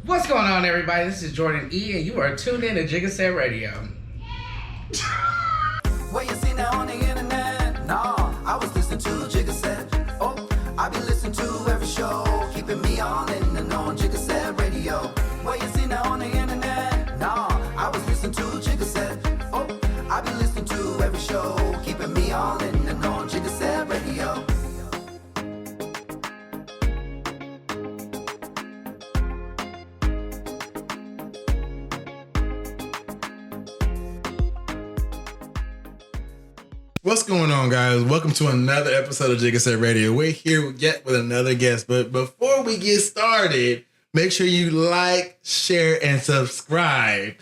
What's going on, everybody? This is Jordan E, and you are tuned in to Jigga Radio. What you see now on the internet? No, I was listening to Jigga. Oh, I be listening to every show, keeping me all in the know on Jigga Radio. What you see now on the internet? No, I was listening to Jigga. Oh, I be listening to every show, keeping me all in the know on Jigga Radio. What's going on, guys? Welcome to another episode of Jigga Radio. We're here yet with another guest, but before we get started, make sure you like, share, and subscribe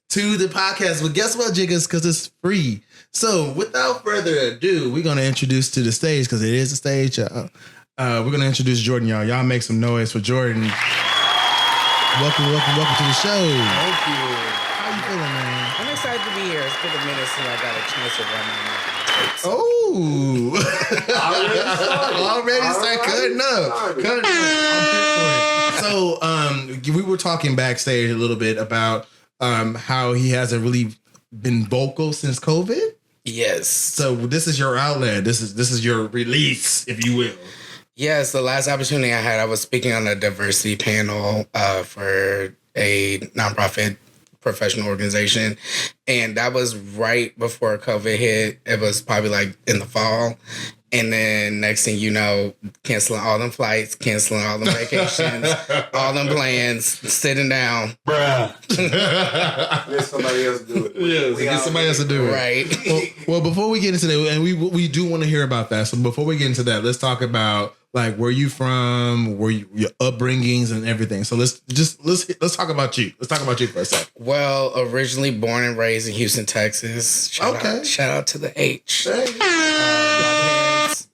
to the podcast. Well, guess what, Jiggas? Because it's free. So, without further ado, we're going to introduce to the stage, because it is a stage, y'all. We're going to introduce Jordan, y'all. Y'all make some noise for Jordan. Welcome to the show. Thank you. How you feeling, man? I'm excited to be here. It's been a minute since I got a chance to run my mouth. Oh, already start cutting up. I'm here for it. So, we were talking backstage a little bit about how he hasn't really been vocal since COVID. Yes. So this is your outlet. This is your release, if you will. Yes, the last opportunity I had, I was speaking on a diversity panel for a nonprofit professional organization, and that was right before COVID hit. It was probably like in the fall, and then next thing you know, canceling all them flights, canceling all them vacations, all them plans, sitting down. Bruh. Let somebody else do it. Yes, get somebody else to do it. Right. Well, before we get into that, and we do want to hear about that. So before we get into that, let's talk about like where you from, your upbringings and everything. So let's talk about you. Let's talk about you for a second. Well, originally born and raised in Houston, Texas. Shout out to the H.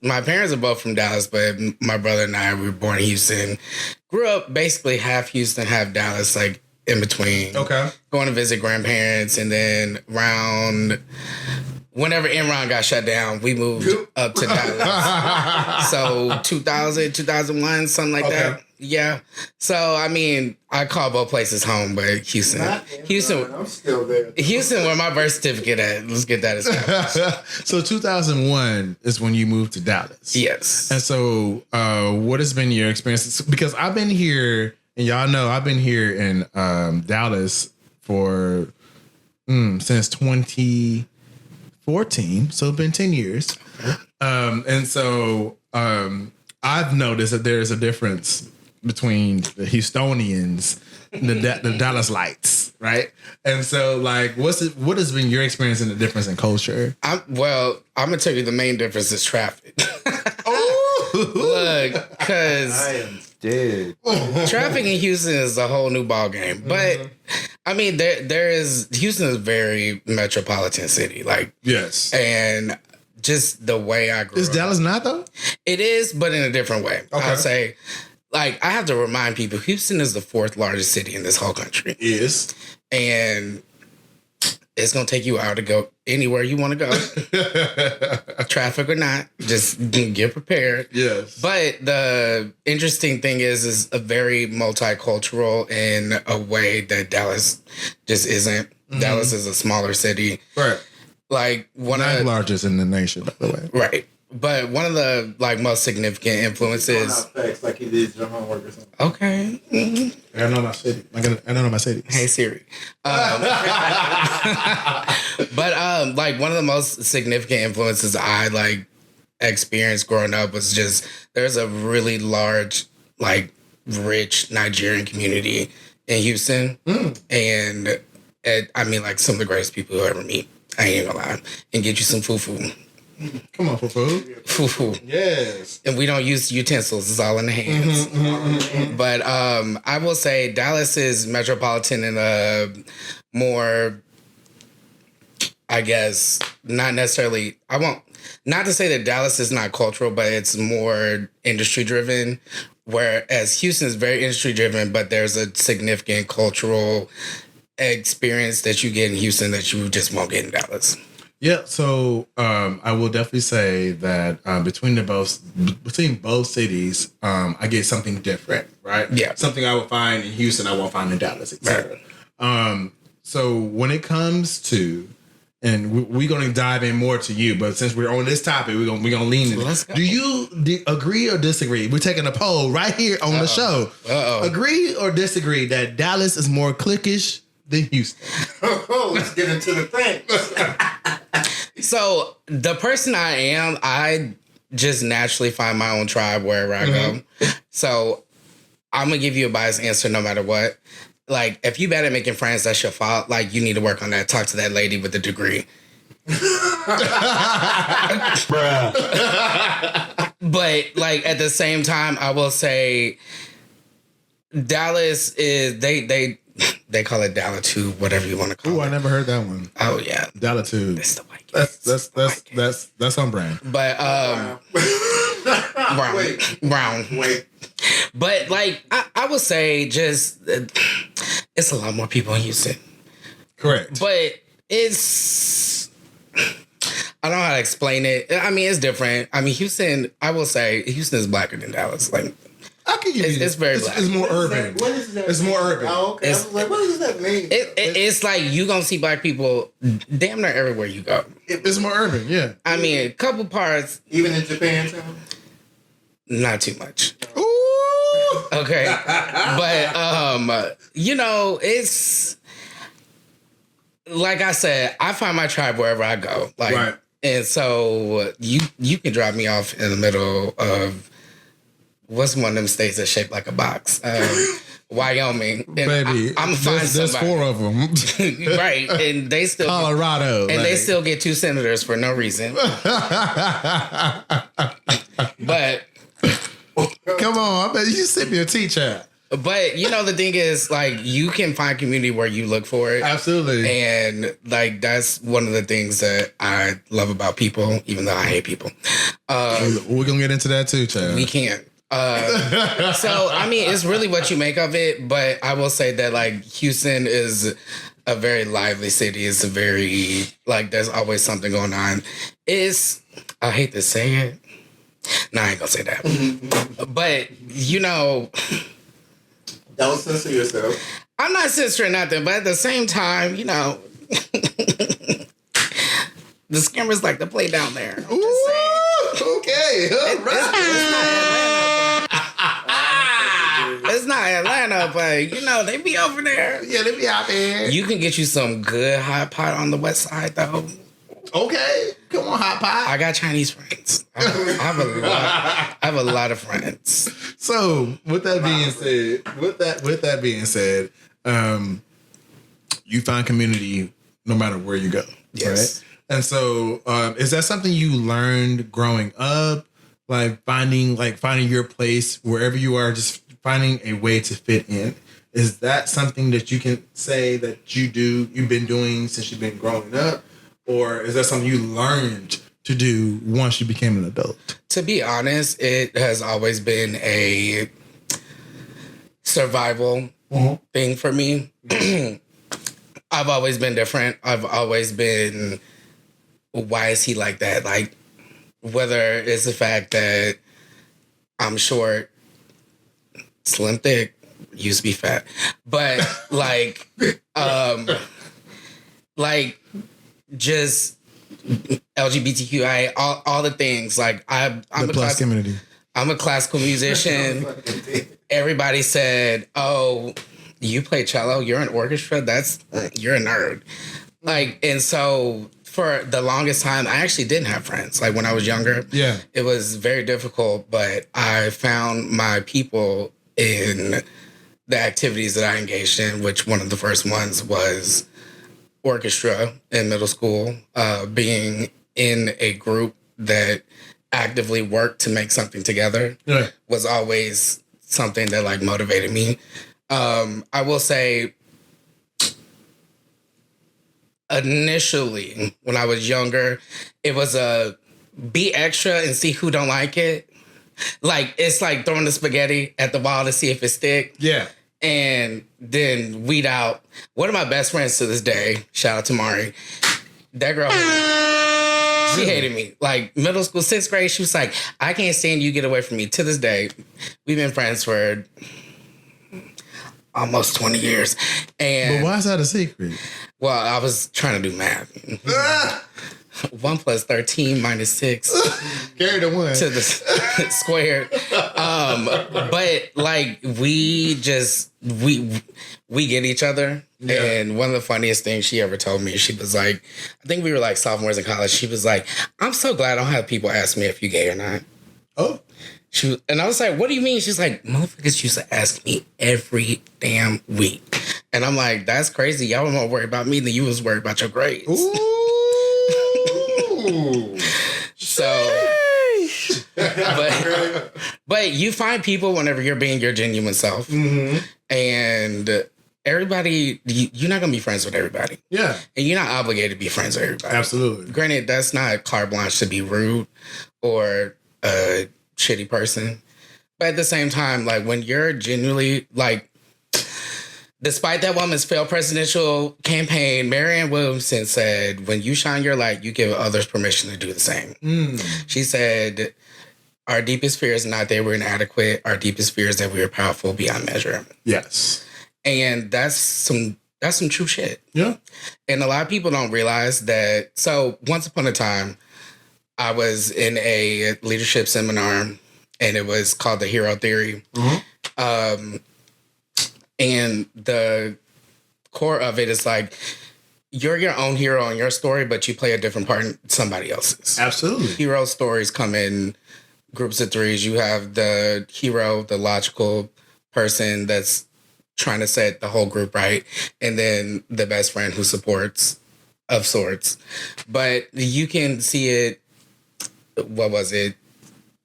My parents are both from Dallas, but my brother and I were born in Houston. Grew up basically half Houston, half Dallas, like in between. Okay. Going to visit grandparents, and then whenever Enron got shut down, we moved up to Dallas. So 2000, 2001, something like that. Yeah. So, I mean, I call both places home, but Houston. I'm still there. Houston, where my birth certificate at. Let's get that established. So 2001 is when you moved to Dallas. Yes. And so what has been your experience? Because I've been here, and y'all know I've been here in Dallas for since 2014. So it's been 10 years. And so I've noticed that there's a difference between the Houstonians and the Dallas lights, right? And so, like, what has been your experience in the difference in culture? I'm gonna tell you the main difference is traffic. Look, because I am dead. traffic in Houston is a whole new ball game. But I mean, Houston is a very metropolitan city, like Yes. and just the way I grew Is up. Dallas not though? It is, but in a different way. Okay. I'd say, like, I have to remind people, Houston is the fourth largest city in this whole country. Is. And it's going to take you out to go anywhere you want to go. Traffic or not, just get prepared. Yes. But the interesting thing is a very multicultural in a way that Dallas just isn't. Mm-hmm. Dallas is a smaller city. Right. Like Ninth largest in the nation, by the way. Right. But one of the most significant influences. Facts like he did your homework or something. Okay. Mm-hmm. I know my city. I know my city. Hey Siri. But one of the most significant influences I experienced growing up was just there's a really large rich Nigerian community in Houston, and some of the greatest people you'll ever meet. I ain't gonna lie, and get you some fufu. Come on, fufu. Fufu. Yes. And we don't use utensils. It's all in the hands. But I will say Dallas is metropolitan in a more, I guess, not necessarily, not to say that Dallas is not cultural, but it's more industry driven. Whereas Houston is very industry driven, but there's a significant cultural experience that you get in Houston that you just won't get in Dallas. Yeah, so I will definitely say that between both cities, I get something different, right? Yeah. Something I would find in Houston, I won't find in Dallas, etc. So when it comes to, and we're going to dive in more to you, but since we're on this topic, we're gonna lean in. Let's go. Do you agree or disagree? We're taking a poll right here on the show. Agree or disagree that Dallas is more cliquish than Houston? Let's get into the thing. So the person I am, I just naturally find my own tribe wherever I go. So I'm gonna give you a biased answer no matter what. Like, if you bad at making friends, that's your fault. Like, you need to work on that. Talk to that lady with the degree. But like at the same time, I will say Dallas is they call it Dallas-2, whatever you want to call it. Oh, I never heard that one. Oh yeah, Dallas-2. It's the white kids. That's on brand. But brown. Wait. But like I would say, just it's a lot more people in Houston. Correct. But it's I don't know how to explain it. I mean, it's different. I mean, Houston. I will say Houston is blacker than Dallas. Like, I can give you it's very black. It's more urban. What is that? It's more urban. Oh, okay. I was like, what does that mean? It's like you gonna see black people damn near everywhere you go. It's more urban. Yeah. I mean, a couple parts, Even in Japantown? not too much. Ooh. Okay, but you know, it's like I said, I find my tribe wherever I go. Like, Right. And so you can drop me off in the middle of what's one of them states that's shaped like a box, Wyoming. And Baby, I'm gonna find there's somebody. 4 of them. Right, and they still Colorado. and they still get 2 senators for no reason. But Come on, I bet you sent me a teacher. you know the thing is, like, you can find community where you look for it. Absolutely. And like that's one of the things that I love about people, even though I hate people. We're gonna get into that too, child. We can't. So I mean, it's really what you make of it. But I will say that like Houston is a very lively city. It's a very like there's always something going on. I hate to say it. No, I ain't gonna say that. But you know, Don't censor yourself. I'm not censoring nothing. But at the same time, you know, the scammers like to play down there. I'm just saying. Okay. All right. It's not Atlanta, but you know, they be over there. Yeah, they be out there. You can get you some good hot pot on the west side though. Okay. Come on, hot pot. I got Chinese friends. I have a lot of friends. So with that being said, you find community no matter where you go. Yes. Right? And so is that something you learned growing up? Like finding your place wherever you are, just finding a way to fit in. Is that something that you can say that you've been doing since you've been growing up? Or is that something you learned to do once you became an adult? To be honest, it has always been a survival thing for me. I've always been different. I've always been, why is he like that? Like, whether it's the fact that I'm short, slim, thick, used to be fat, but like just LGBTQI, all the things. Like I'm The plus community. I'm a classical musician. Everybody said, "Oh, you play cello? You're an orchestra? You're a nerd." Like, and so for the longest time, I actually didn't have friends. Like when I was younger, it was very difficult. But I found my people in the activities that I engaged in, which one of the first ones was orchestra in middle school, being in a group that actively worked to make something together was always something that like motivated me. I will say initially when I was younger, it was a be extra and see who don't like it. Like it's like throwing the spaghetti at the wall to see if it stick. Yeah. And then weed out. One of my best friends to this day, shout out to Mari, That girl hated me. She hated me. Like middle school, 6th grade, she was like, I can't stand you, get away from me. To this day, we've been friends for almost 20 years. And But why is that a secret? well, I was trying to do math. 1 + 13 - 6 Carry the one. to the squared. But like we get each other. Yeah. And one of the funniest things she ever told me, she was like, I think we were like sophomores in college. She was like, I'm so glad I don't have people ask me if you gay or not. Oh. And I was like, what do you mean? She's like, motherfuckers used to ask me every damn week. And I'm like, that's crazy. Y'all were more worried about me than you was worried about your grades. Ooh. So, but you find people whenever you're being your genuine self. Mm-hmm. And everybody, you're not going to be friends with everybody. Yeah. And you're not obligated to be friends with everybody. Absolutely. Granted, that's not carte blanche to be rude or a shitty person. But at the same time, like when you're genuinely like, despite that woman's failed presidential campaign, Marianne Williamson said, when you shine your light, you give others permission to do the same. She said, our deepest fear is not that we're inadequate. Our deepest fear is that we are powerful beyond measure. Yes. And that's some true shit. Yeah. And a lot of people don't realize that. So once upon a time, I was in a leadership seminar, and it was called the Hero Theory. Mm-hmm. And the core of it is like, you're your own hero in your story, but you play a different part in somebody else's. Absolutely. Hero stories come in groups of threes. You have the hero, the logical person that's trying to set the whole group right, and then the best friend who supports of sorts. But you can see it, what was it?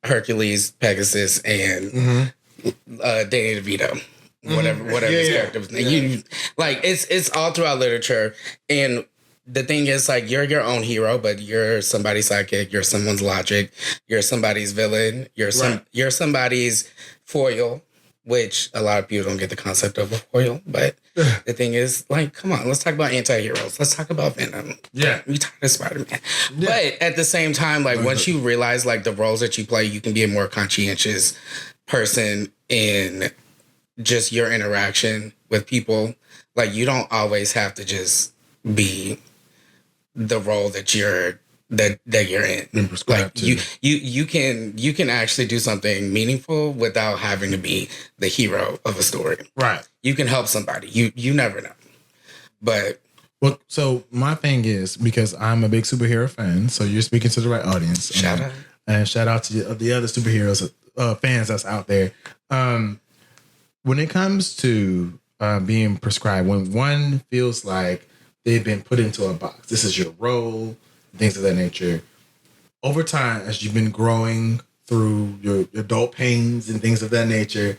Hercules, Pegasus, and Danny DeVito. Whatever his character was. It's all throughout literature. And the thing is, like, you're your own hero, but you're somebody's sidekick, you're someone's logic, you're somebody's villain, you're somebody's foil, which a lot of people don't get the concept of a foil. But the thing is, like, come on, let's talk about anti-heroes. Let's talk about Venom. Yeah. We tired of Spider-Man. Yeah. But at the same time, like, once you realize, like, the roles that you play, you can be a more conscientious person in just your interaction with people. Like, you don't always have to just be the role that you're in. Like you can actually do something meaningful without having to be the hero of a story. Right. You can help somebody. You never know. But well, so my thing is, because I'm a big superhero fan, so you're speaking to the right audience. Shout out. And shout out to the other superheroes fans that's out there. When it comes to being prescribed, when one feels like they've been put into a box, this is your role, things of that nature. Over time, as you've been growing through your adult pains and things of that nature,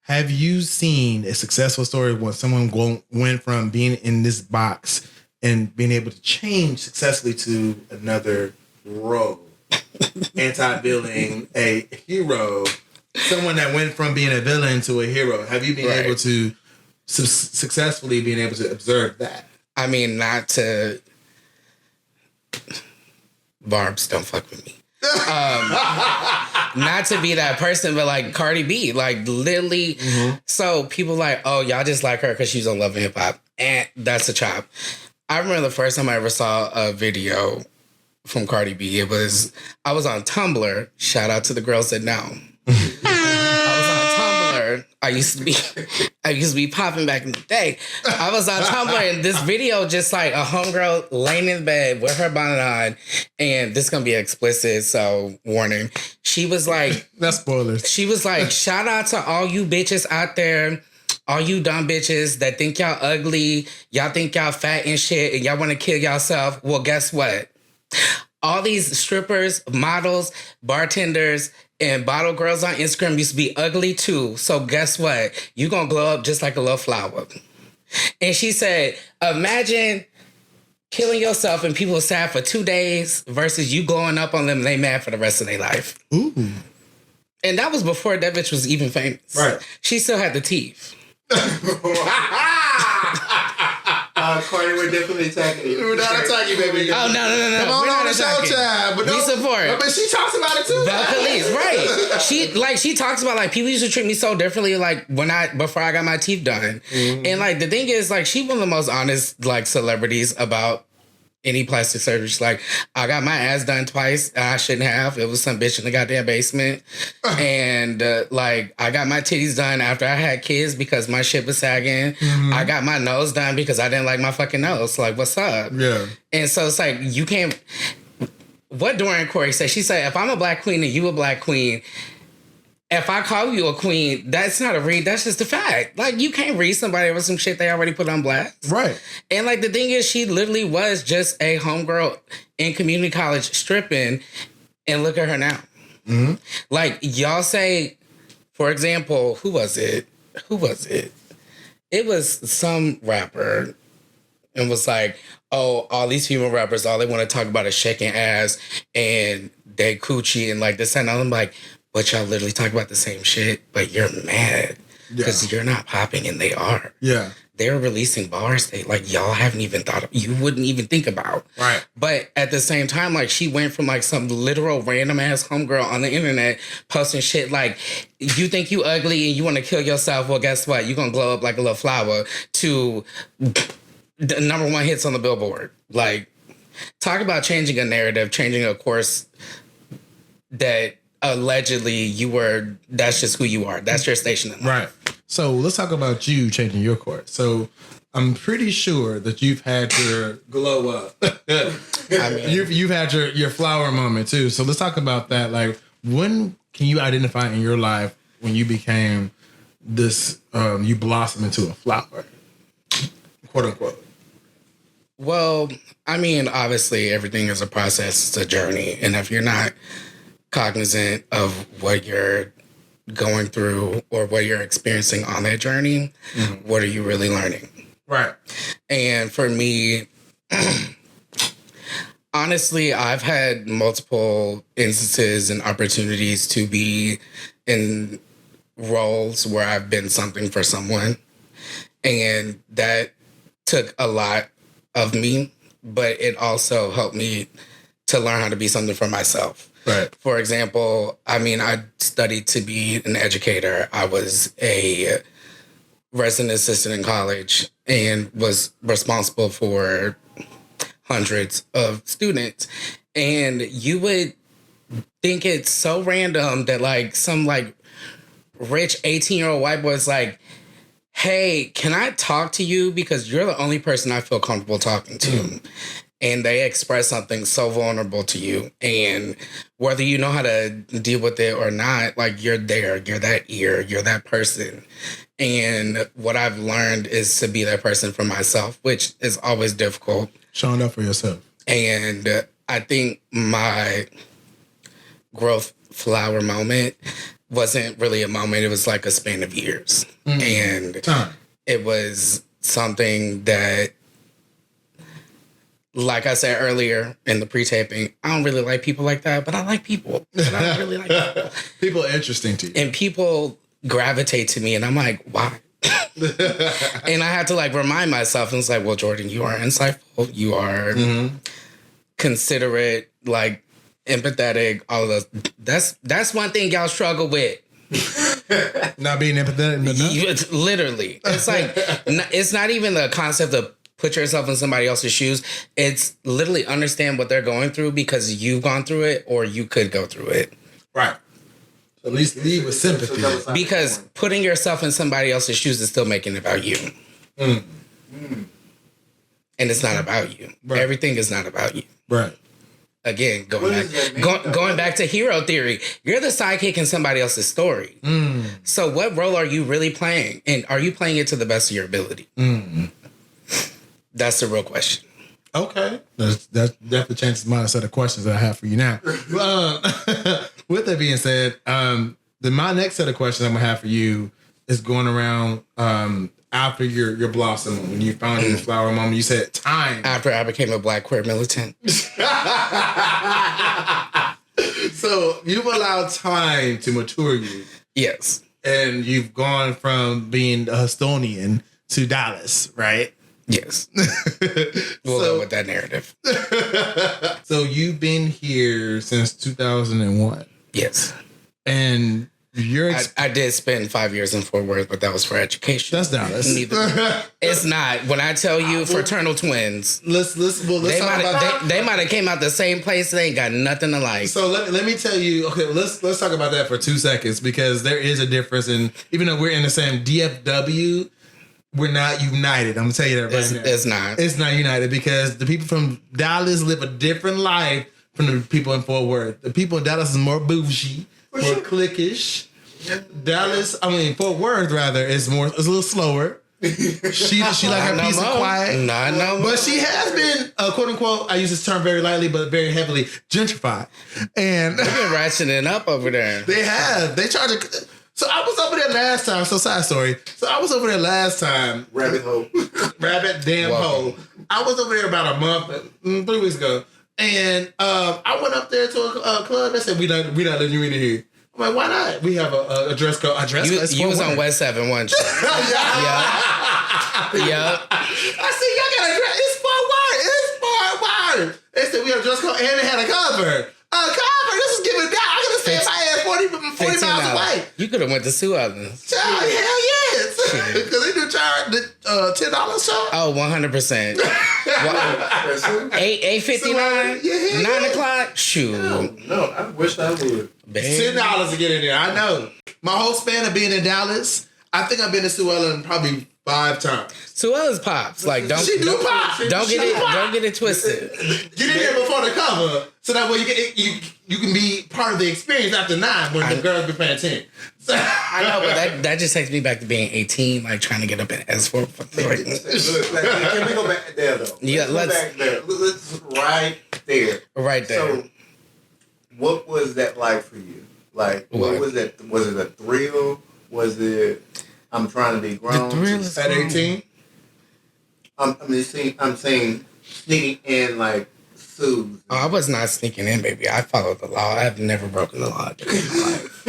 have you seen a successful story when someone went from being in this box and being able to change successfully to another role? Anti-villain, a hero, someone that went from being a villain to a hero. Have you been able to successfully being able to observe that? I mean, not to... Barbs, don't fuck with me. Not to be that person, but like Cardi B, like literally. So people like, oh, y'all just like her because she's on Love and Hip Hop. And that's a chop. I remember the first time I ever saw a video from Cardi B. I was on Tumblr. Shout out to the girls that know. I was on Tumblr. I used to be popping back in the day. I was on Tumblr, and this video, just like a homegirl laying in bed with her bonnet on, and this is gonna be explicit, so warning. She was like, that's spoilers. She was like, shout out to all you bitches out there, all you dumb bitches that think y'all ugly, y'all think y'all fat and shit, and y'all want to kill yourself. Well, guess what? All these strippers, models, bartenders, and bottle girls on Instagram used to be ugly too. So guess what? You gonna glow up just like a little flower. And she said, imagine killing yourself and people are sad for 2 days versus you glowing up on them and they mad for the rest of their life. Ooh. And that was before that bitch was even famous. Right. She still had the teeth. Cardi, we're definitely attacking you. We're not attacking you, baby. Oh, no. Come on, We're on not the show, attacking. child. But We support. But she talks about it too. The police, right? She talks about like people used to treat me so differently like before I got my teeth done. And like the thing is like she's one of the most honest like celebrities about any plastic surgery. She's like, I got my ass done twice. I shouldn't have. It was some bitch in the goddamn basement. And like I got my titties done after I had kids because my shit was sagging. I got my nose done because I didn't like my fucking nose. Like, what's up? Yeah. And so it's like you can't. What Dorian Corey said, she said, if I'm a black queen and you a black queen, if I call you a queen, that's not a read, that's just a fact. Like, you can't read somebody over some shit they already put on blast. Right. And, like, the thing is, she literally was just a homegirl in community college stripping, and look at her now. Mm-hmm. Like, y'all say, for example, who was it? It was some rapper, and was like, oh, all these female rappers, all they want to talk about is shaking ass and they coochie and, like, this and that. I'm like, but y'all literally talk about the same shit, but you're mad because you're not popping and they are. Yeah. They're releasing bars that like y'all haven't even thought of, you wouldn't even think about. Right. But at the same time, like she went from like some literal random ass homegirl on the internet posting shit like, you think you ugly and you want to kill yourself. Well, guess what? You're going to glow up like a little flower to the number one hits on the Billboard. Like, talk about changing a narrative, changing a course that allegedly that's just who you are. That's your station in life. Right. So let's talk about you changing your course. So I'm pretty sure that you've had your glow up. I mean, you've had your flower moment too. So let's talk about that. Like, when can you identify in your life when you became this, you blossom into a flower, quote unquote? Well, I mean, obviously everything is a process. It's a journey. And if you're not cognizant of what you're going through or what you're experiencing on that journey, what are you really learning? Right. And for me, honestly, I've had multiple instances and opportunities to be in roles where I've been something for someone. And that took a lot of me, but it also helped me to learn how to be something for myself. Right. For example, I mean, I studied to be an educator. I was a resident assistant in college and was responsible for hundreds of students. And you would think it's so random that like some like rich 18-year-old white boy is like, hey, can I talk to you? Because you're the only person I feel comfortable talking to. And they express something so vulnerable to you. And whether you know how to deal with it or not, like you're there, you're that ear, you're that person. And what I've learned is to be that person for myself, which is always difficult. Showing up for yourself. And I think my growth flower moment wasn't really a moment. It was like a span of years. And it was something that, like I said earlier in the pre-taping, I don't really like people like that, but I like people. But I don't really like people. People are interesting to you. And people gravitate to me, and I'm like, why? And I had to like remind myself, and it's like, well, Jordan, you are insightful. You are considerate, like empathetic, all of those. That's one thing y'all struggle with. Not being empathetic enough? It's literally. It's like, it's not even the concept of put yourself in somebody else's shoes. It's literally understand what they're going through because you've gone through it or you could go through it. Right. So at least lead with sympathy. Because putting yourself in somebody else's shoes is still making it about you. And it's not about you. Right. Everything is not about you. Right. Again, going back to hero theory, you're the sidekick in somebody else's story. So what role are you really playing? And are you playing it to the best of your ability? That's the real question. Okay. That definitely changes my set of questions that I have for you now. With that being said, then my next set of questions I'm going to have for you is going around after your blossom, when you found your flower moment, you said time. After I became a Black queer militant. So you've allowed time to mature you. Yes. And you've gone from being a Hostonian to Dallas, right? Yes. We'll go with that narrative. So you've been here since 2001. Yes. And I did spend 5 years in Fort Worth, but that was for education. That's Dallas. It's not. When I tell you fraternal twins, let's they might have came out the same place. They ain't got nothing alike. So let me tell you. Okay, let's talk about that for 2 seconds because there is a difference. And even though we're in the same DFW, we're not united. I'm gonna tell you that right now. It's not. It's not united because the people from Dallas live a different life from the people in Fort Worth. The people in Dallas is more bougie, more cliquish. Fort Worth rather is a little slower. She like her peace and quiet. Not no more. But she has been, quote unquote, I use this term very lightly, but very heavily gentrified. And they've been ratcheting up over there. They have. They charge a. So I was over there last time. So side story. So I was over there last time. Rabbit hole. Rabbit damn hole. I was over there about a month, 3 weeks ago. And I went up there to a club. They said, we not letting you in here. I'm like, why not? We have a dress code. You was on West 7, weren't you? Yeah. I said, y'all got a dress. It's Fort Worth. They said we have a dress code and it had a cover. This is giving down. I could have stayed my ass 40 miles away. You could have went to Sue Evans. Hell yes. Because they do charge the $10 charge. Oh, 100%. $8.59? 9 o'clock? Shoot. No, I wish I would. $10 to get in there. I know. My whole span of being in Dallas, I think I've been to Sue Ellen probably 5 times. Sue Ellen's pops. Like, don't get it twisted. Get in there before the cover, so that way you can be part of the experience after 9 when the girls be paying 10. So, I know, but that just takes me back to being 18, like trying to get up in S4. Can we go back there though? Yeah, let's go back there. Let's right there. Right there. So, what was that like for you? Like, what was that? Was it a thrill? Was it? I'm trying to be grown. The thrill is at 18. I'm saying sneaking in like Sue's. Oh, I was not sneaking in, baby. I followed the law. I've never broken the law in my life.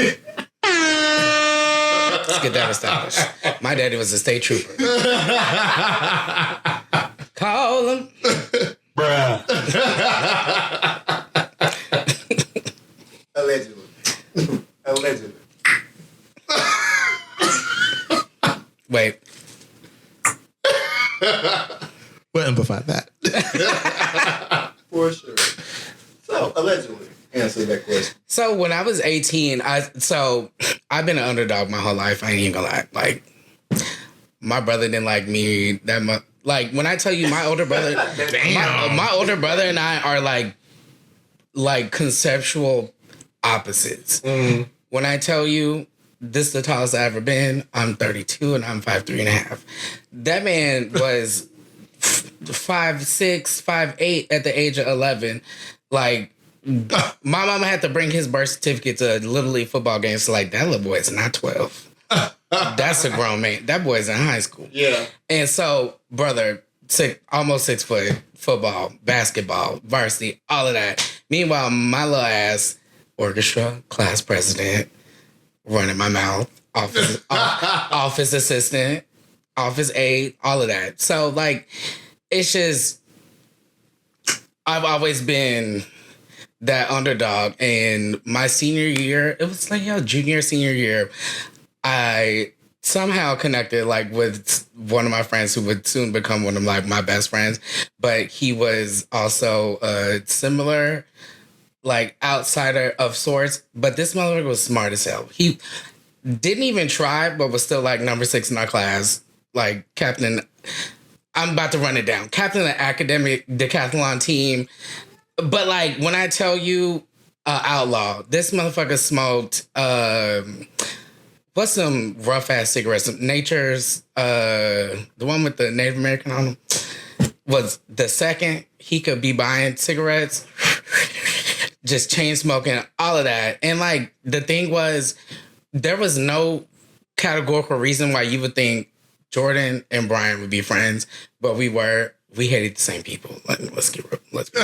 Let's get that established. My daddy was a state trooper. Call him. Bruh. Allegedly. Wait. We'll amplify that. For sure. So, allegedly, answer that question. So, when I was 18, I've been an underdog my whole life. I ain't even gonna lie. Like, my brother didn't like me that much. Like, when I tell you my older brother, my older brother and I are like conceptual opposites. Mm. When I tell you, this is the tallest I've ever been. I'm 32 and I'm 5'3.5". That man was 5'6", 5'8" at the age of 11. Like, my mama had to bring his birth certificate to Little League football games. So, like, that little boy is not 12. That's a grown man. That boy's in high school. Yeah. And so, brother, almost 6 foot, football, basketball, varsity, all of that. Meanwhile, my little ass, orchestra, class president, running my mouth, office assistant, office aide, all of that. So, like, it's just, I've always been that underdog. And my senior year, it was like, junior, senior year, I somehow connected, like, with one of my friends who would soon become one of, like, my best friends. But he was also a similar, like, outsider of sorts. But this motherfucker was smart as hell. He didn't even try, but was still, like, number 6 in our class. Like, captain, I'm about to run it down. Captain of the academic decathlon team. But, like, when I tell you outlaw, this motherfucker smoked, what's some rough-ass cigarettes? Nature's, the one with the Native American on them, was the second he could be buying cigarettes. Just chain smoking, all of that. And, like, the thing was, there was no categorical reason why you would think Jordan and Brian would be friends, but we hated the same people. Like, let's be honest.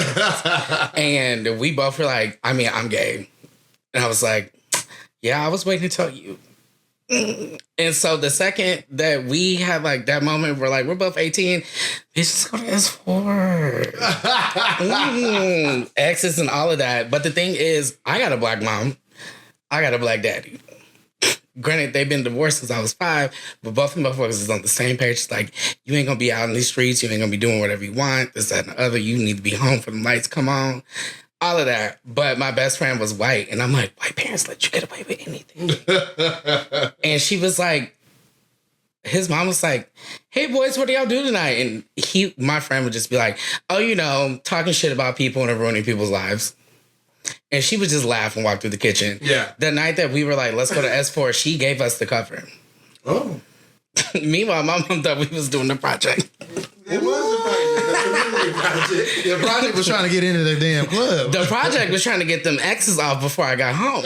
And we both were like, I mean, I'm gay. And I was like, yeah, I was waiting to tell you. And so the second that we had like that moment, we're like, we're both 18. Bitch, let's go to S4. Exes and all of that. But the thing is, I got a black mom. I got a black daddy. Granted, they've been divorced since I was 5, but both of them motherfuckers is on the same page. It's like, you ain't gonna be out in these streets. You ain't gonna be doing whatever you want. This, that, and the other. You need to be home for the lights come on. All of that. But my best friend was white. And I'm like, white parents let you get away with anything. And she was like, his mom was like, hey, boys, what do y'all do tonight? And my friend would just be like, oh, you know, talking shit about people and ruining people's lives. And she would just laugh and walk through the kitchen. Yeah. The night that we were like, let's go to S4, she gave us the cover. Oh. Meanwhile, my mom thought we was doing the project. It was the project. The project was trying to get into the damn club. The project was trying to get them exes off before I got home.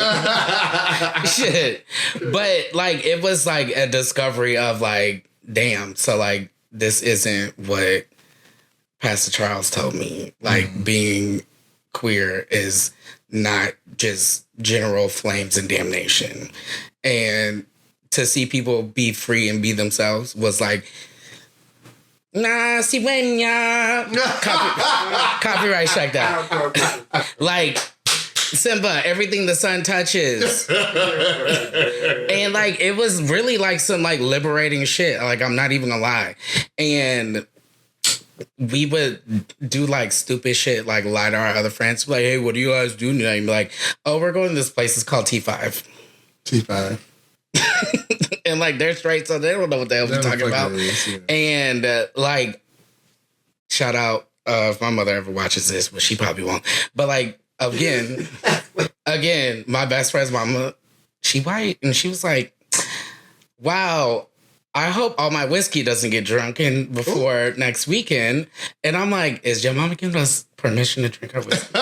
Shit. But, like, it was, like, a discovery of, like, damn. So, like, this isn't what Pastor Charles told me. Like, being queer is not just general flames and damnation. And to see people be free and be themselves was like, nah, si buena. Copyright strike that. Like, Simba, everything the sun touches. And, like, it was really, like, some, like, liberating shit. Like, I'm not even gonna lie. And we would do, like, stupid shit, like, lie to our other friends. Like, hey, what do you guys do tonight? And be like, oh, we're going to this place. It's called T5. T5. And, like, they're straight, so they don't know what the hell we're talking about. And, like, shout out if my mother ever watches this, but she probably won't. But, like, again, my best friend's mama, she white, and she was like, wow, I hope all my whiskey doesn't get drunken before next weekend. And I'm like, is your mama giving us permission to drink her whiskey?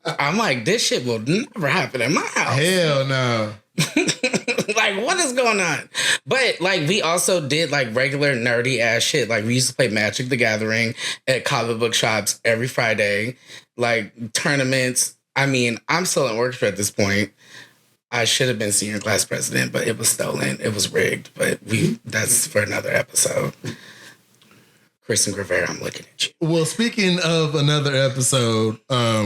I'm like, this shit will never happen in my house. Hell no. Like, what is going on? But, like, we also did, like, regular nerdy ass shit. Like, we used to play Magic the Gathering at comic book shops every Friday. Like, tournaments. I mean, I'm still in orchestra at this point. I should have been senior class president, but it was stolen. It was rigged. But that's for another episode. Kristen Rivera, I'm looking at you. Well, speaking of another episode,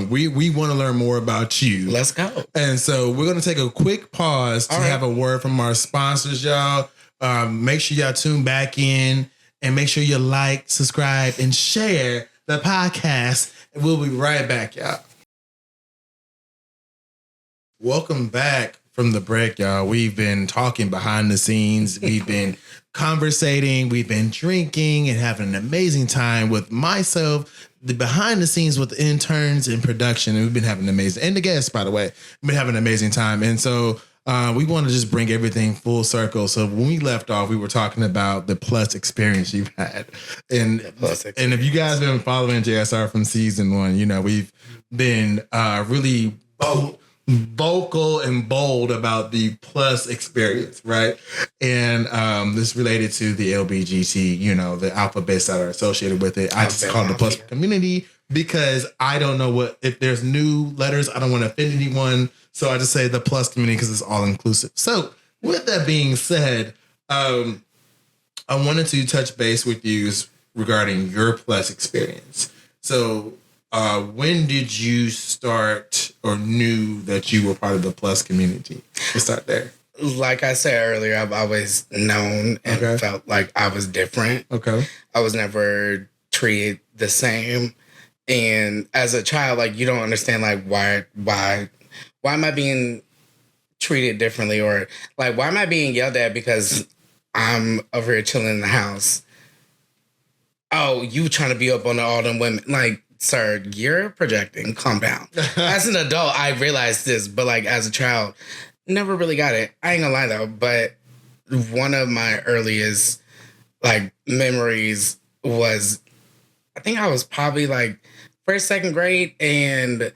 we want to learn more about you. Let's go. And so we're going to take a quick pause to have a word from our sponsors, y'all. Make sure y'all tune back in and make sure you like, subscribe, and share the podcast. And we'll be right back, y'all. Welcome back from the break, y'all. We've been talking behind the scenes. We've been conversating. We've been drinking and having an amazing time with myself, the behind the scenes with the interns in production. And we've been having an amazing, and the guests, by the way, we've been having an amazing time. And so we want to just bring everything full circle. So when we left off, we were talking about the plus experience you've had. And if you guys have been following JSR from season 1, you know, we've been really vocal and bold about the plus experience, right? And this related to the LBGT, you know, the alphabets that are associated with it. I just call it the plus community because I don't know if there's new letters, I don't want to offend anyone. So I just say the plus community because it's all inclusive. So with that being said, I wanted to touch base with you regarding your plus experience. So when did you start or knew that you were part of the plus community? Let's start there. Like I said earlier, I've always known and felt like I was different. Okay. I was never treated the same. And as a child, like, you don't understand, like, why am I being treated differently? Or, like, why am I being yelled at because I'm over here chilling in the house? Oh, you trying to be up on all them women. Like, sir, you're projecting. Calm down. As an adult, I realized this, but, like, as a child, never really got it. I ain't gonna lie, though, but one of my earliest, like, memories was, I think I was probably, like, first, second grade, and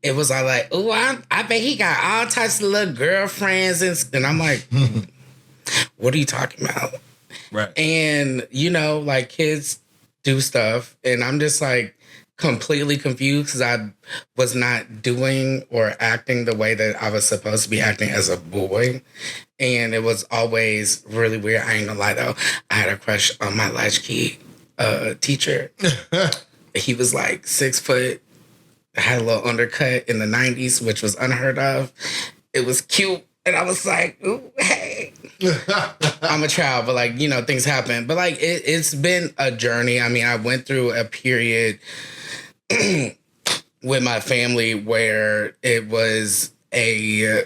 it was all like, oh, I bet he got all types of little girlfriends, and I'm like, what are you talking about? Right. And, you know, like, kids do stuff, and I'm just, like, completely confused because I was not doing or acting the way that I was supposed to be acting as a boy. And it was always really weird. I ain't gonna lie though. I had a crush on my latchkey teacher. He was like 6 foot, had a little undercut in the 90s, which was unheard of. It was cute. And I was like, ooh, hey. I'm a child, but like, you know, things happen. But like, it's been a journey. I mean, I went through a period with my family where it was a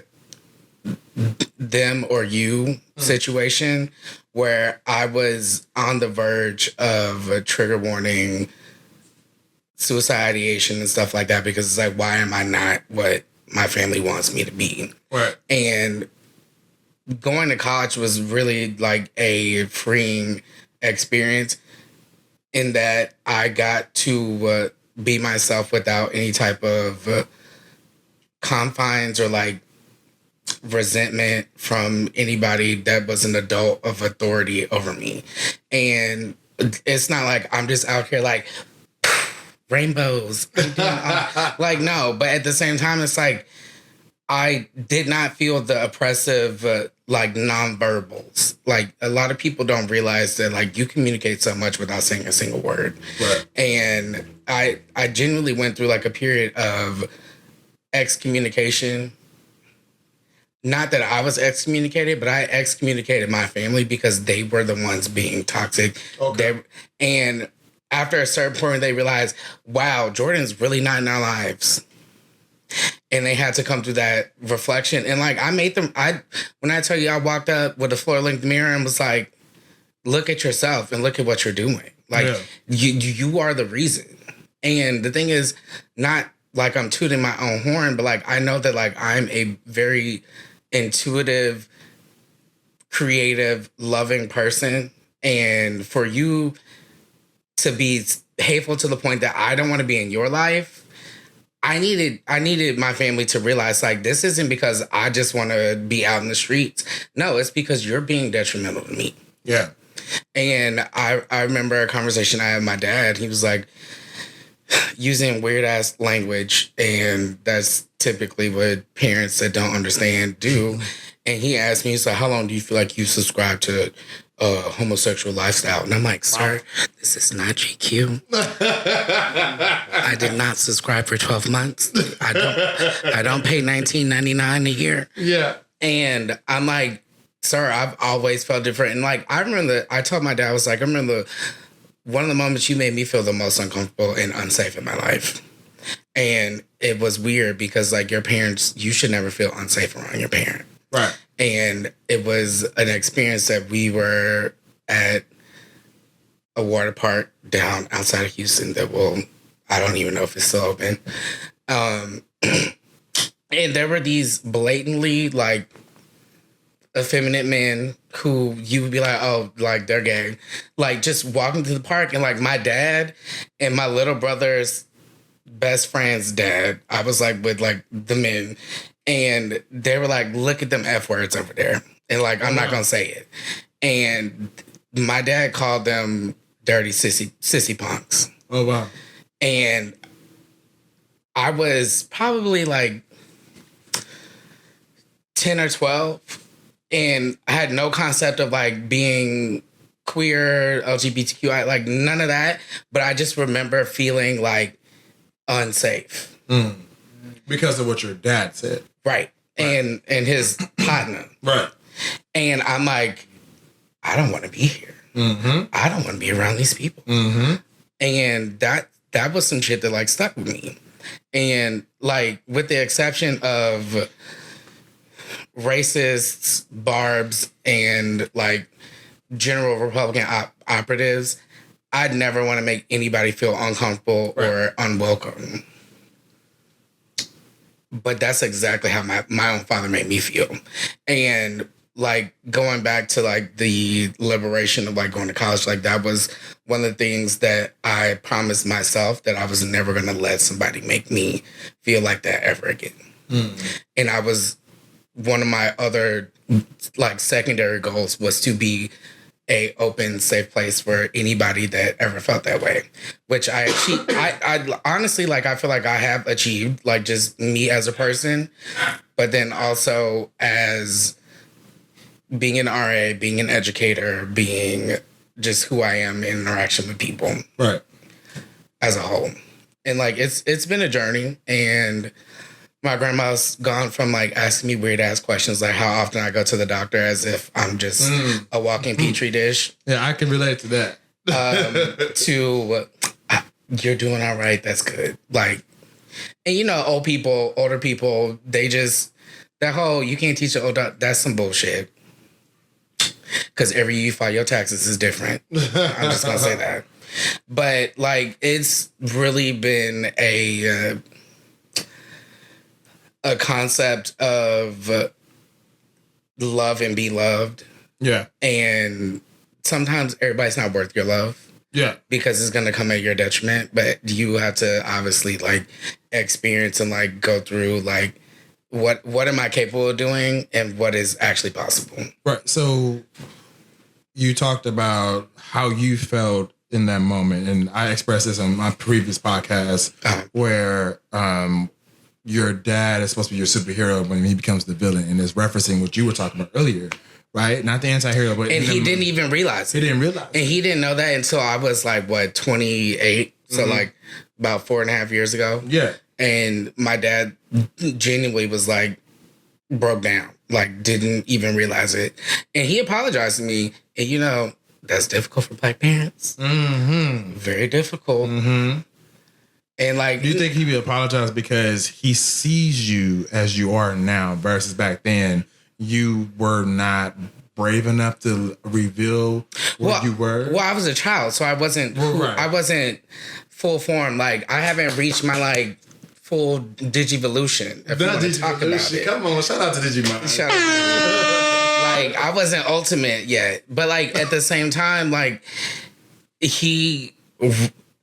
them or you situation where I was on the verge of a trigger warning, suicide ideation and stuff like that, because it's like, why am I not what my family wants me to be? Right. And going to college was really like a freeing experience in that I got to be myself without any type of confines or like resentment from anybody that was an adult of authority over me. And it's not like I'm just out here like rainbows. Like, no, but at the same time, it's like I did not feel the oppressive like nonverbals. Like a lot of people don't realize that like you communicate so much without saying a single word. Right. And I genuinely went through like a period of excommunication. Not that I was excommunicated, but I excommunicated my family because they were the ones being toxic. Okay. And after a certain point, they realized, wow, Jordan's really not in our lives. And they had to come through that reflection. And like, I made them, when I tell you, I walked up with a floor-length mirror and was like, look at yourself and look at what you're doing. Like, you are the reason. And the thing is, not like I'm tooting my own horn, but like, I know that like I'm a very intuitive, creative, loving person. And for you to be hateful to the point that I don't want to be in your life, I needed my family to realize like this isn't because I just want to be out in the streets. No, it's because you're being detrimental to me. Yeah. And I remember a conversation I had with my dad. He was like using weird ass language, and that's typically what parents that don't understand do. And he asked me, he's like, how long do you feel like you subscribe to homosexual lifestyle? And I'm like, sir, this is not GQ. I did not subscribe for 12 months. I don't pay $19.99 a year. Yeah. And I'm like, sir, I've always felt different. And like, I told my dad, I was like, I remember one of the moments you made me feel the most uncomfortable and unsafe in my life. And it was weird because like your parents, you should never feel unsafe around your parent. Right. And it was an experience that we were at a water park down outside of Houston that I don't even know if it's still open. And there were these blatantly like effeminate men who you would be like, oh, like they're gay. Like just walking through the park, and like my dad and my little brother's best friend's dad, I was like with like the men, and they were like, look at them F words over there. And like, I'm not going to say it. And my dad called them dirty sissy punks. Oh, wow. And I was probably like 10 or 12. And I had no concept of like being queer, LGBTQI, like none of that. But I just remember feeling like unsafe. Because of what your dad said. Right. And his partner. Right. And I'm like, I don't want to be here. Mm-hmm. I don't want to be around these people. Mm-hmm. And that was some shit that like stuck with me. And like with the exception of racists, barbs, and like general Republican operatives, I'd never want to make anybody feel uncomfortable or unwelcome. But that's exactly how my own father made me feel. And like going back to like the liberation of like going to college, like that was one of the things that I promised myself, that I was never going to let somebody make me feel like that ever again. And I was, one of my other like secondary goals was to be a open, safe place for anybody that ever felt that way, which I achieved. I honestly, like, I feel like I have achieved, like, just me as a person, but then also as being an RA, being an educator, being just who I am in interaction with people. Right. As a whole. And like it's been a journey, and my grandma's gone from like asking me weird ass questions like how often I go to the doctor as if I'm just a walking petri dish. Yeah, I can relate to that. To you're doing all right, that's good. Like, and you know, older people, they just that whole you can't teach an old that's some bullshit. Because every year you file your taxes is different. I'm just gonna say that. But like it's really been a concept of love and be loved. Yeah. And sometimes everybody's not worth your love. Yeah. Because it's gonna come at your detriment. But you have to obviously like experience and like go through like what am I capable of doing and what is actually possible. Right. So you talked about how you felt in that moment, and I expressed this on my previous podcast where your dad is supposed to be your superhero when he becomes the villain, and it's referencing what you were talking about earlier, right? Not the anti-hero, but and he didn't even realize it. He didn't realize, and he didn't know that until I was like 28, so like about 4.5 years ago. Yeah, and my dad genuinely was like broke down, like didn't even realize it, and he apologized to me, and you know. That's difficult for Black parents. Very difficult. And like, do you think he apologized because he sees you as you are now versus back then you were not brave enough to reveal what you were? Well, I was a child, so I wasn't. I wasn't full form. Like I haven't reached my like full digivolution. If you want to talk about it. Come on, shout out to Digimon. Shout out. Like I wasn't ultimate yet, but like at the same time, like he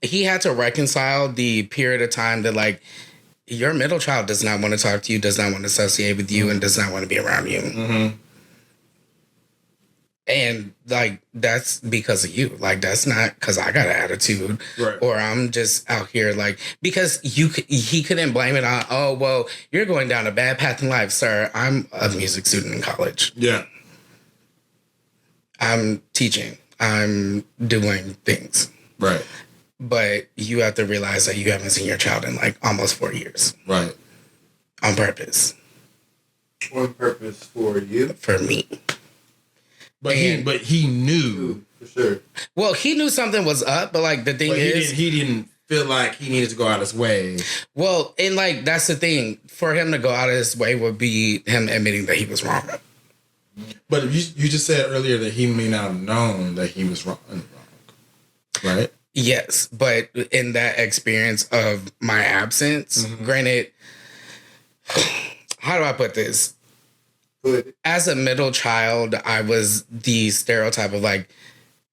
had to reconcile the period of time that like your middle child does not want to talk to you, does not want to associate with you, and does not want to be around you. And like that's because of you. Like that's not because I got an attitude, right. Or I'm just out here like because he couldn't blame it on. Oh well, you're going down a bad path in life, sir. I'm a music student in college. Yeah. I'm teaching. I'm doing things. Right. But you have to realize that you haven't seen your child in like almost 4 years. Right. On purpose. On purpose for you? For me. But he knew. For sure. Well, he knew something was up, but like the thing is... He didn't feel like he needed to go out of his way. Well, and like that's the thing. For him to go out of his way would be him admitting that he was wrong. But you just said earlier that he may not have known that he was wrong, right? Yes, but in that experience of my absence, granted, how do I put this? As a middle child, I was the stereotype of like,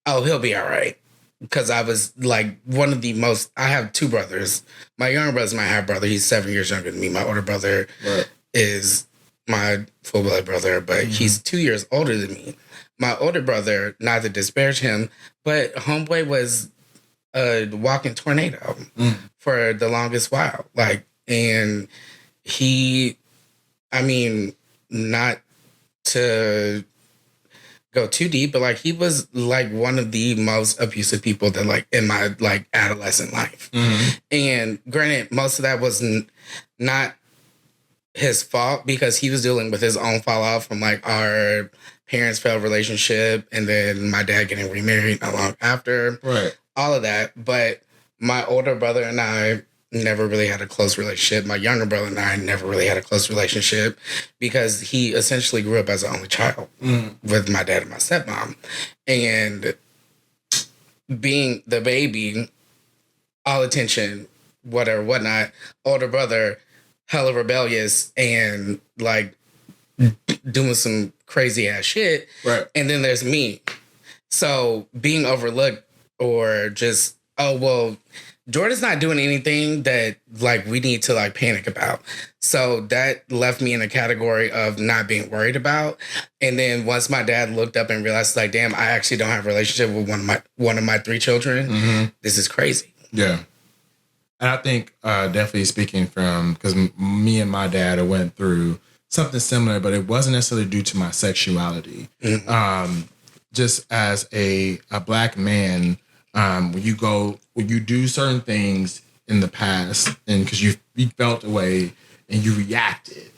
oh, he'll be all right. Because I was like one of the most, I have two brothers. My younger brother's my half brother. He's 7 years younger than me. My older brother is my full blood brother, but he's 2 years older than me. My older brother, not to disparage him, but homeboy was a walking tornado for the longest while. Like, and he, I mean, not to go too deep, but like he was like one of the most abusive people that like in my like adolescent life. And granted, most of that was not his fault because he was dealing with his own fallout from like our parents' failed relationship and then my dad getting remarried not long after. Right. All of that. But my older brother and I never really had a close relationship. My younger brother and I never really had a close relationship because he essentially grew up as an only child with my dad and my stepmom. And being the baby, all attention, whatever, whatnot, older brother, hella rebellious and like doing some crazy ass shit. Right. And then there's me. So being overlooked or just, oh, well, Jordan's not doing anything that like we need to like panic about. So that left me in a category of not being worried about. And then once my dad looked up and realized like, damn, I actually don't have a relationship with one of my three children. This is crazy. Yeah. And I think definitely speaking from, because me and my dad went through something similar, but it wasn't necessarily due to my sexuality. Just as a black man, when you do certain things in the past, and because you felt a way and you reacted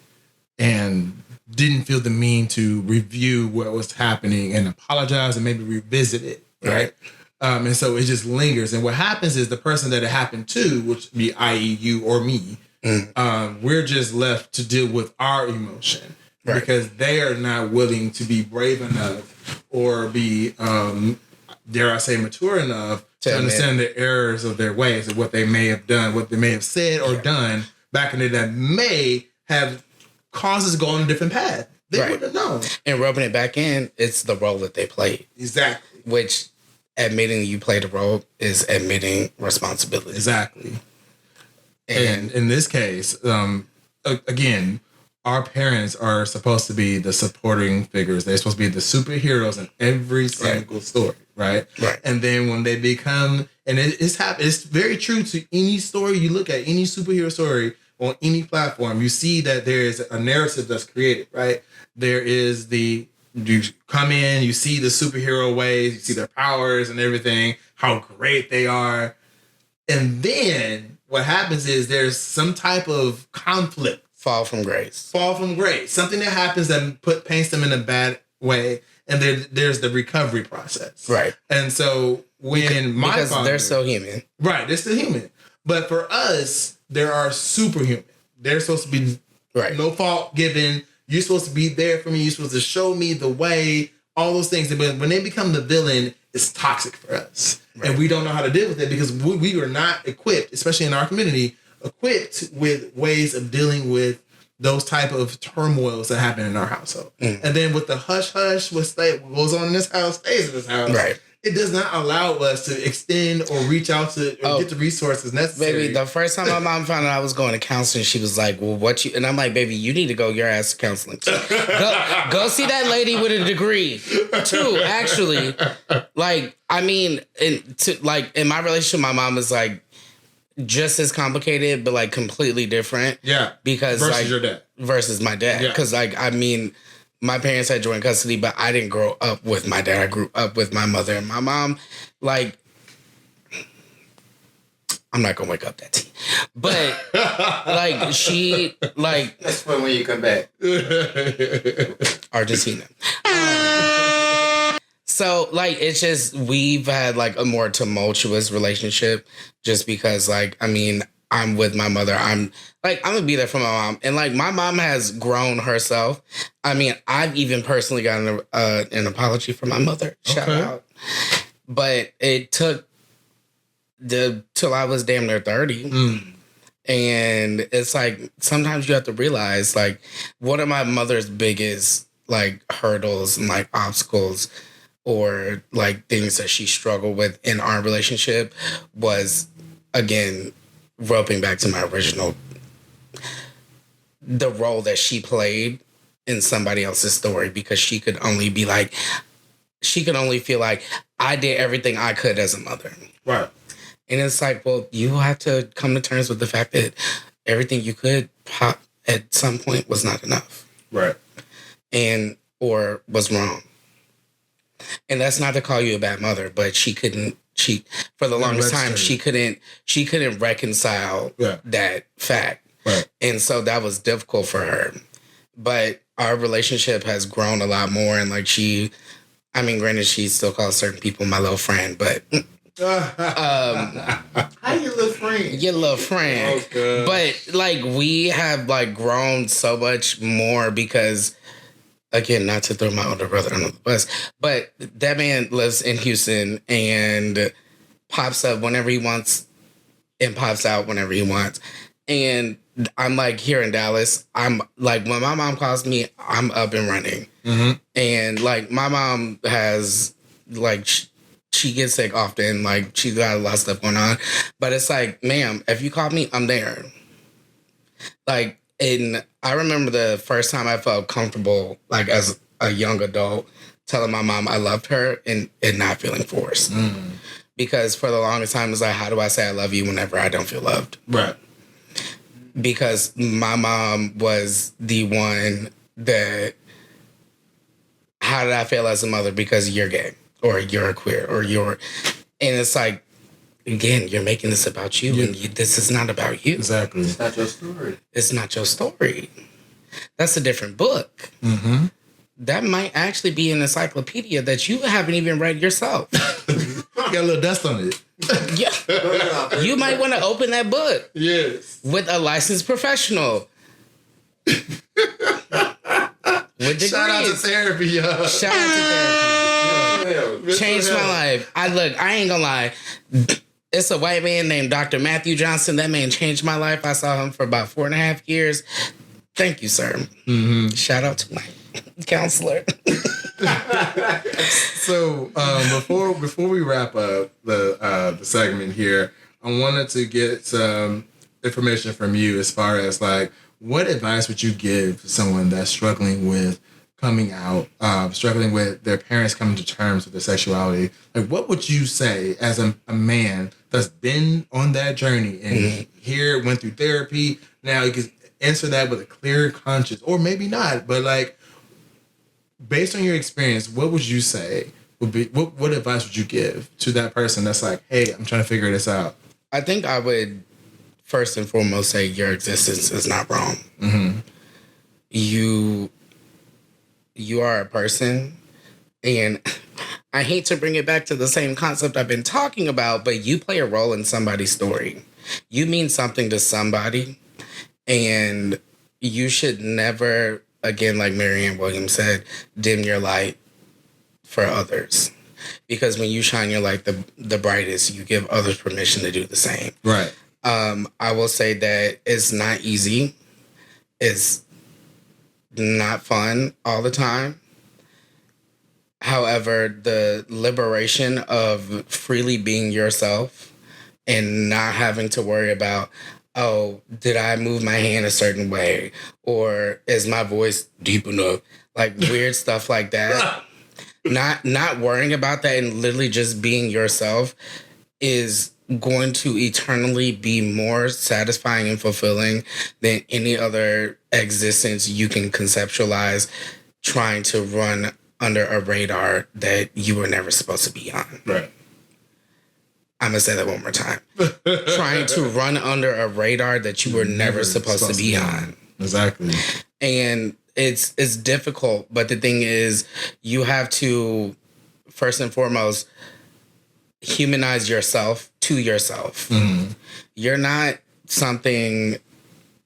and didn't feel the need to review what was happening and apologize and maybe revisit it, right? And so it just lingers. And what happens is the person that it happened to, which would be i.e. you or me, we're just left to deal with our emotion because they are not willing to be brave enough or be, dare I say, mature enough to understand the errors of their ways and what they may have done, what they may have said or done back in the day that may have caused us to go on a different path. They wouldn't have known. And rubbing it back in, it's the role that they played. Exactly. Which admitting you played a role is admitting responsibility. Exactly. And in this case, again, our parents are supposed to be the supporting figures. They're supposed to be the superheroes in every single story, right? And then when they become, and it's very true to any story you look at, any superhero story on any platform, you see that there is a narrative that's created, right? There is you come in, you see the superhero ways, you see their powers and everything, how great they are. And then what happens is there's some type of conflict. Fall from grace. Something that happens that paints them in a bad way. And there's the recovery process. Right. And so because they're so human. Right. They're still human. But for us, there are superhuman. They're supposed to be no fault given. You're supposed to be there for me. You're supposed to show me the way, all those things. But when they become the villain, it's toxic for us. Right. And we don't know how to deal with it because we are not equipped, especially in our community, equipped with ways of dealing with those type of turmoils that happen in our household. And then with the hush-hush, what goes on in this house stays in this house. Right. It does not allow us to extend or reach out to or get the resources necessary. Baby, the first time my mom found out I was going to counseling, she was like, well, and I'm like, baby, you need to go your ass to counseling. Go see that lady with a degree. Too, actually. Like, I mean, in my relationship, my mom is like just as complicated, but like completely different. Yeah. Because versus your dad. Versus my dad. Because I mean, my parents had joint custody, but I didn't grow up with my dad. I grew up with my mother and my mom. Like, I'm not gonna wake up that tea, but like she like. That's when you come back. Argentina. So like it's just we've had like a more tumultuous relationship, just because like I mean. I'm with my mother. I'm gonna be there for my mom. And like my mom has grown herself. I mean, I've even personally gotten an apology from my mother. Shout out. But it took till I was damn near 30. And it's like sometimes you have to realize like one of my mother's biggest like hurdles and like obstacles or like things that she struggled with in our relationship was, again, roping back to my original, the role that she played in somebody else's story, because she could only feel like I did everything I could as a mother. Right. And it's like, well, you have to come to terms with the fact that everything you could pop at some point was not enough. Right. Or was wrong. And that's not to call you a bad mother, but for the longest time, she couldn't reconcile that fact. Right. And so that was difficult for her. But our relationship has grown a lot more. And like granted, she still calls certain people my little friend, but how your little friend? Your little friend. Okay. But like we have like grown so much more because, again, not to throw my older brother under the bus, but that man lives in Houston and pops up whenever he wants and pops out whenever he wants. And I'm like here in Dallas. I'm like, when my mom calls me, I'm up and running. Mm-hmm. And like my mom has like, she gets sick often. Like she's got a lot of stuff going on. But it's like, ma'am, if you call me, I'm there. Like, and I remember the first time I felt comfortable, like as a young adult, telling my mom I loved her and not feeling forced. Mm. Because for the longest time, it was like, how do I say I love you whenever I don't feel loved? Right. because my mom was the one that, how did I feel as a mother because you're gay or you're queer or and it's like, again, you're making this about you and this is not about you. Exactly. It's not your story. It's not your story. That's a different book. Mm-hmm. That might actually be an encyclopedia that you haven't even read yourself. Got a little dust on it. Yeah. You might want to open that book. Yes. With a licensed professional. With degrees. Shout out to therapy, y'all. Shout out to therapy. Changed my life. I ain't gonna lie. It's a white man named Dr. Matthew Johnson. That man changed my life. I saw him for about 4.5 years. Thank you, sir. Mm-hmm. Shout out to my counselor. So before we wrap up the segment here, I wanted to get some information from you as far as like, what advice would you give to someone that's struggling with coming out, struggling with their parents coming to terms with their sexuality? Like, what would you say as a man that's been on that journey and here went through therapy? Now you can answer that with a clear conscience, or maybe not, but like, based on your experience, what would you say would be, what advice would you give to that person that's like, hey, I'm trying to figure this out? I think I would first and foremost say your existence is not wrong. Mm-hmm. You are a person, and I hate to bring it back to the same concept I've been talking about, but you play a role in somebody's story. You mean something to somebody, and you should never, again, like Marianne Williams said, dim your light for others. Because when you shine your light the brightest, you give others permission to do the same. Right. I will say that it's not easy. It's not fun all the time. However, the liberation of freely being yourself and not having to worry about, oh, did I move my hand a certain way? Or is my voice deep enough? Like weird stuff like that. Not worrying about that and literally just being yourself is going to eternally be more satisfying and fulfilling than any other existence you can conceptualize trying to run under a radar that you were never supposed to be on. Right. I'm going to say that one more time. Trying to run under a radar that you were never supposed to be on. Exactly. And it's difficult, but the thing is, you have to, first and foremost, humanize yourself to yourself. Mm-hmm. You're not something,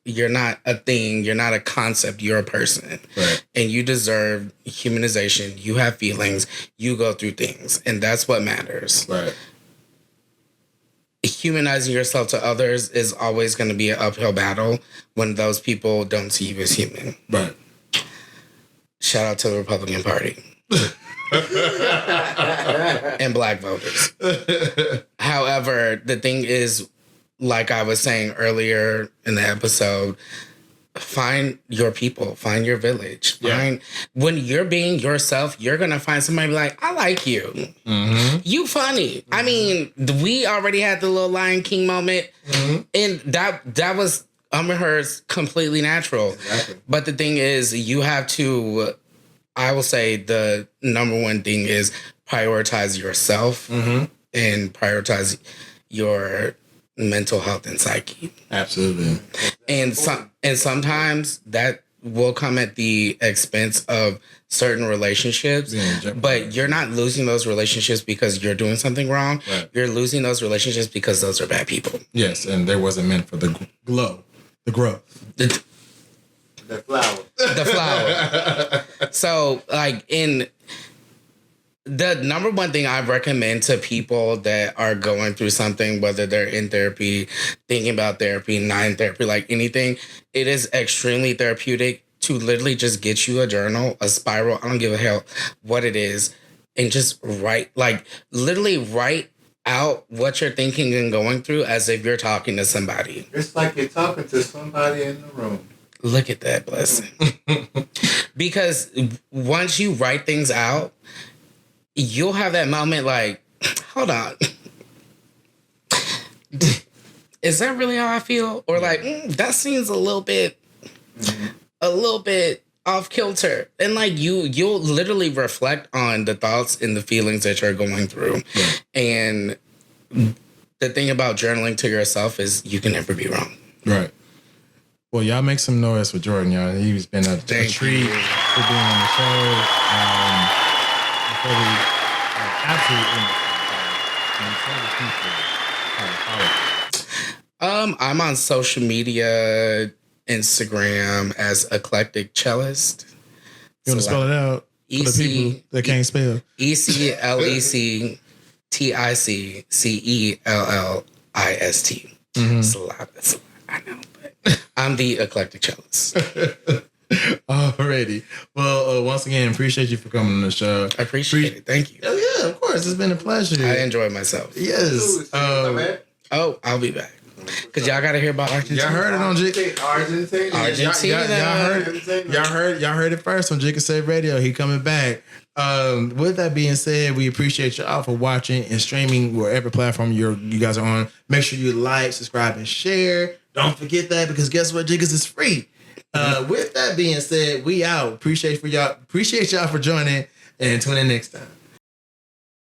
you're not a thing, you're not a concept, you're a person. Right. And you deserve humanization. You have feelings, you go through things, and that's what matters. Right. Humanizing yourself to others is always going to be an uphill battle when those people don't see you as human. Right. Shout out to the Republican Party. And black voters. However, the thing is, like I was saying earlier in the episode, find your people, find your village. When you're being yourself, you're going to find somebody like, I like you. Mm-hmm. You funny. Mm-hmm. I mean, we already had the little Lion King moment, and that was unrehearsed, completely natural. Exactly. But the thing is, you have to, I will say the number one thing is prioritize yourself and prioritize your mental health and psyche. Absolutely. And sometimes that will come at the expense of certain relationships, but you're not losing those relationships because you're doing something wrong. Right. You're losing those relationships because those are bad people. Yes, and there wasn't meant for the growth. The flower. The flower. So, like, in the number one thing I recommend to people that are going through something, whether they're in therapy, thinking about therapy, not in therapy, like anything, it is extremely therapeutic to literally just get you a journal, a spiral, I don't give a hell what it is, and just write, like, literally write out what you're thinking and going through as if you're talking to somebody. It's like you're talking to somebody in the room. Look at that blessing. Because once you write things out, you'll have that moment like, hold on. is that really how I feel? Or like, that seems a little bit off kilter. And like you'll literally reflect on the thoughts and the feelings that you're going through. Yeah. And the thing about journaling to yourself is you can never be wrong. Right. Well, y'all make some noise for Jordan, y'all. He's been a treat for being on the show. Before we absolutely I'm on social media, Instagram as Eclectic Cellist. You want to spell it out for the people that can't spell? ECLECTICCELLIST. It's a lot. I know, but I'm the Eclectic Cellist. Alrighty. Well, once again, appreciate you for coming on the show. I appreciate it. Thank you. Oh yeah, of course. It's been a pleasure. I enjoyed myself. Yes. I'll be back. Because y'all got to hear about Argentina. Y'all heard it on Argentina. Y'all heard it first on Jigga Said Radio. He coming back. With that being said, we appreciate y'all for watching and streaming wherever platform you guys are on. Make sure you like, subscribe, and share. Don't forget that, because guess what? Jiggas is free. With that being said, we out. Appreciate y'all for joining, and tune in next time.